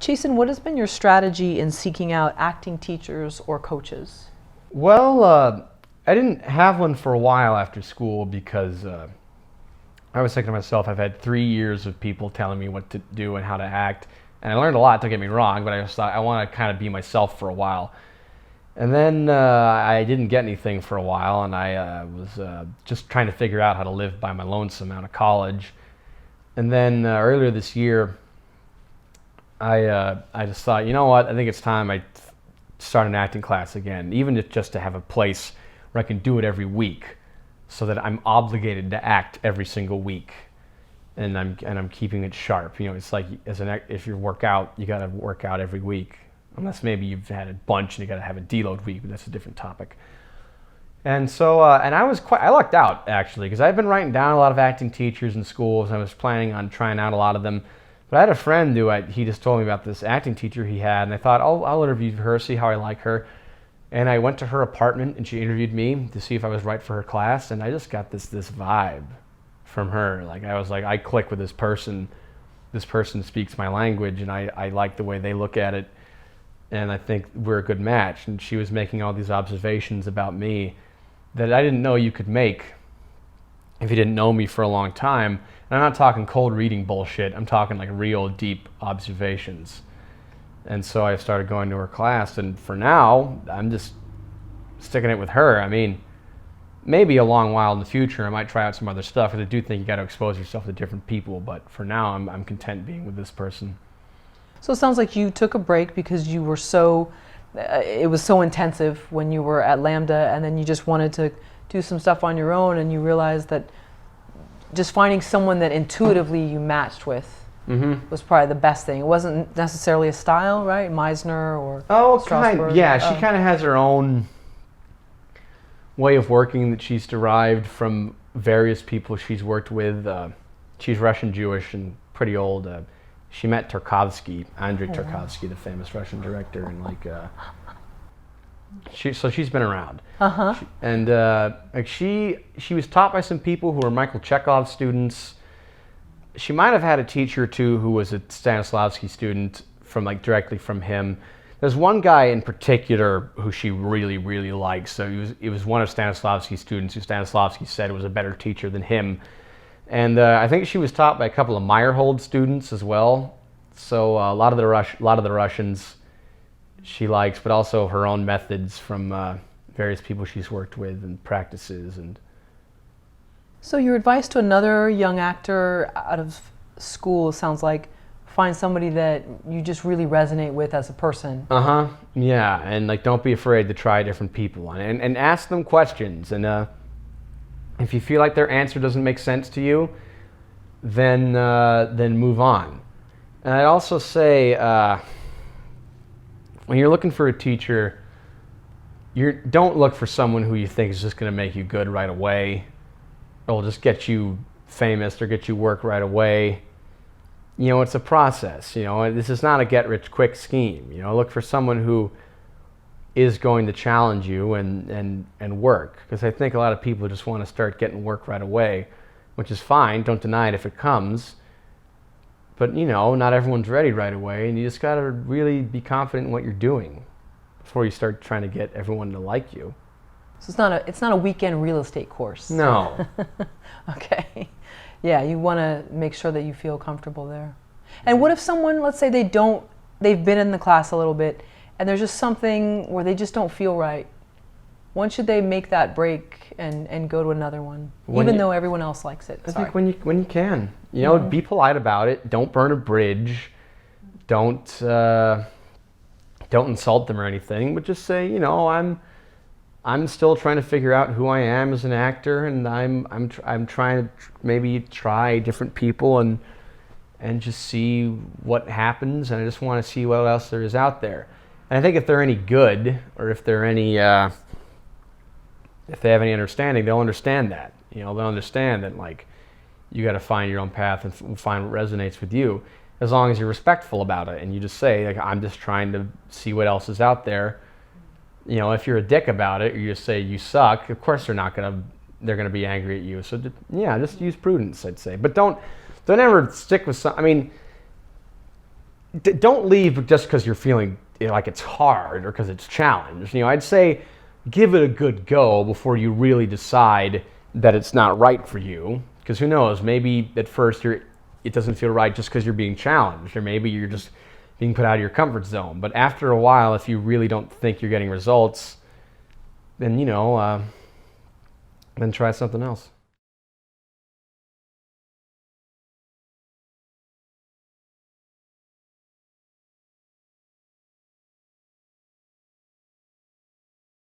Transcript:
Chasen, what has been your strategy in seeking out acting teachers or coaches? Well, I didn't have one for a while after school because I was thinking to myself, I've had 3 years of people telling me what to do and how to act, and I learned a lot, don't get me wrong, but I just thought I want to kind of be myself for a while. And then I didn't get anything for a while, and I was just trying to figure out how to live by my lonesome out of college. And then earlier this year, I just thought, you know what, I think it's time I start an acting class again, even just to have a place where I can do it every week, so that I'm obligated to act every single week, and I'm keeping it sharp. You know, it's like if you work out, you got to work out every week, unless maybe you've had a bunch and you got to have a deload week, but that's a different topic. And so, and I lucked out actually, because I've been writing down a lot of acting teachers in schools, and I was planning on trying out a lot of them. But I had a friend who he just told me about this acting teacher he had, and I thought, I'll interview her, see how I like her. And I went to her apartment, and she interviewed me to see if I was right for her class, and I just got this vibe from her. Like, I was like, I click with this person. This person speaks my language, and I like the way they look at it, and I think we're a good match. And she was making all these observations about me that I didn't know you could make if you didn't know me for a long time. And I'm not talking cold reading bullshit. I'm talking like real deep observations. And so I started going to her class, and for now, I'm just sticking it with her. I mean, maybe a long while in the future, I might try out some other stuff, because I do think you got to expose yourself to different people. But for now, I'm content being with this person. So it sounds like you took a break because you were it was so intensive when you were at Lambda, and then you just wanted to do some stuff on your own, and you realized that just finding someone that intuitively you matched with was probably the best thing. It wasn't necessarily a style, right? Meisner or Strasberg. Yeah, she kind of has her own way of working that she's derived from various people she's worked with. She's Russian Jewish and pretty old. She met Tarkovsky, Andrei Tarkovsky, the famous Russian director, and so she's been around. She was taught by some people who were Michael Chekhov's students. She might have had a teacher or two who was a Stanislavski student directly from him. There's one guy in particular who she really, really likes. So he was one of Stanislavski's students who Stanislavski said was a better teacher than him. And I think she was taught by a couple of Meyerhold students as well. So a lot of the Russians she likes, but also her own methods from various people she's worked with and practices. And so your advice to another young actor out of school sounds like find somebody that you just really resonate with as a person. Yeah, and don't be afraid to try different people and ask them questions. And if you feel like their answer doesn't make sense to you, then move on. And I'd also say, when you're looking for a teacher, don't look for someone who you think is just going to make you good right away, or will just get you famous or get you work right away. You know, it's a process. You know, this is not a get-rich-quick scheme. You know, look for someone who is going to challenge you and work. Because I think a lot of people just want to start getting work right away, which is fine. Don't deny it if it comes. But, you know, not everyone's ready right away, and you just got to really be confident in what you're doing before you start trying to get everyone to like you. So it's not a weekend real estate course. No. Okay. Yeah, you want to make sure that you feel comfortable there. And what if someone, let's say they've been in the class a little bit, and there's just something where they just don't feel right? When should they make that break and go to another one, even though everyone else likes it? I think when you can. You know, be polite about it. Don't burn a bridge. Don't insult them or anything. But just say, you know, I'm still trying to figure out who I am as an actor, and I'm trying to maybe try different people and just see what happens. And I just want to see what else there is out there. And I think if they're any good, or if they're any if they have any understanding, they'll understand that. You know, they'll understand that you got to find your own path and find what resonates with you, as long as you're respectful about it and you just say, I'm just trying to see what else is out there. You know, if you're a dick about it, or you just say you suck, of course they're gonna be angry at you. So just use prudence, I'd say. But don't ever stick with some. I mean, don't leave just because you're feeling like it's hard or because it's challenged. I'd say give it a good go before you really decide that it's not right for you. Because who knows, maybe at first it doesn't feel right just because you're being challenged, or maybe you're just being put out of your comfort zone. But after a while, if you really don't think you're getting results, then then try something else.